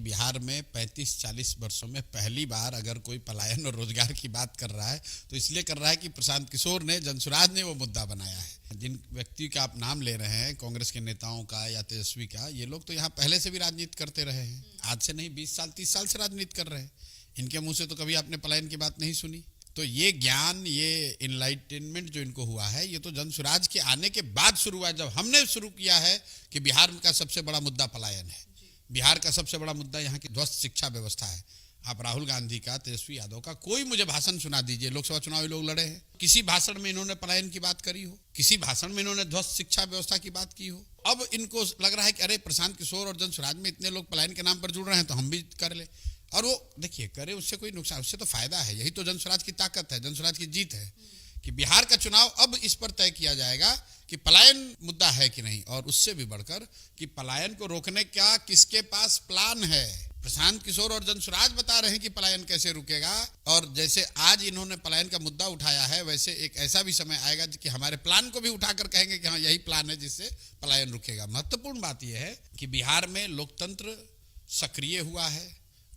बिहार में 35-40 वर्षों में पहली बार अगर कोई पलायन और रोजगार की बात कर रहा है तो इसलिए कर रहा है कि प्रशांत किशोर ने, जनसुराज ने वो मुद्दा बनाया है। जिन व्यक्ति का आप नाम ले रहे हैं, कांग्रेस के नेताओं का या तेजस्वी का, ये लोग तो यहाँ पहले से भी राजनीति करते रहे हैं। आज से नहीं, 20 साल 30 साल से राजनीति कर रहे हैं। इनके मुंह से तो कभी आपने पलायन की बात नहीं सुनी। तो ये ज्ञान, ये इनलाइटनमेंट जो इनको हुआ है, ये तो जनसुराज के आने के बाद शुरू हुआ, जब हमने शुरू किया है कि बिहार का सबसे बड़ा मुद्दा पलायन है। बिहार का सबसे बड़ा मुद्दा यहाँ की ध्वस्त शिक्षा व्यवस्था है। आप राहुल गांधी का, तेजस्वी यादव का कोई मुझे भाषण सुना दीजिए, लोकसभा चुनाव लोग लड़े हैं, किसी भाषण में इन्होंने पलायन की बात करी हो, किसी भाषण में इन्होंने ध्वस्त शिक्षा व्यवस्था की बात की हो। अब इनको लग रहा है कि अरे प्रशांत किशोर और जनसुराज में इतने लोग पलायन के नाम पर जुड़ रहे हैं तो हम भी कर ले। और वो देखिए, करे उससे कोई नुकसान, उससे तो फायदा है। यही तो जनसुराज की ताकत है, जनसुराज की जीत है कि बिहार का चुनाव अब इस पर तय किया जाएगा कि पलायन मुद्दा है कि नहीं, और उससे भी बढ़कर कि पलायन को रोकने का किसके पास प्लान है। प्रशांत किशोर और जनसुराज बता रहे हैं कि पलायन कैसे रुकेगा, और जैसे आज इन्होंने पलायन का मुद्दा उठाया है, वैसे एक ऐसा भी समय आएगा कि हमारे प्लान को भी उठाकर कहेंगे कि हाँ, यही प्लान है जिससे पलायन रुकेगा। महत्वपूर्ण बात यह है कि बिहार में लोकतंत्र सक्रिय हुआ है,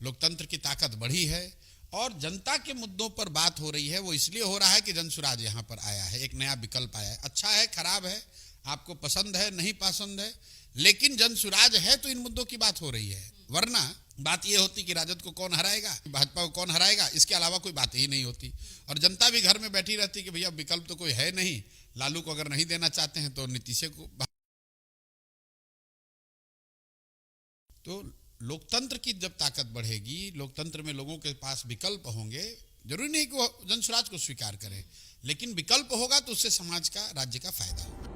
लोकतंत्र की ताकत बढ़ी है, और जनता के मुद्दों पर बात हो रही है। वो इसलिए हो रहा है कि जनसुराज यहाँ पर आया है, एक नया विकल्प आया है। अच्छा है, खराब है, आपको पसंद है, नहीं पसंद है, लेकिन जनसुराज है तो इन मुद्दों की बात हो रही है। वरना बात ये होती कि राजद को कौन हराएगा, भाजपा को कौन हराएगा, इसके अलावा कोई बात ही नहीं होती। और जनता भी घर में बैठी रहती कि भैया विकल्प तो कोई है नहीं, लालू को अगर नहीं देना चाहते हैं तो नीतीश को। तो लोकतंत्र की जब ताकत बढ़ेगी, लोकतंत्र में लोगों के पास विकल्प होंगे, जरूरी नहीं कि वो जनसुराज को स्वीकार करें, लेकिन विकल्प होगा तो उससे समाज का, राज्य का फायदा होगा।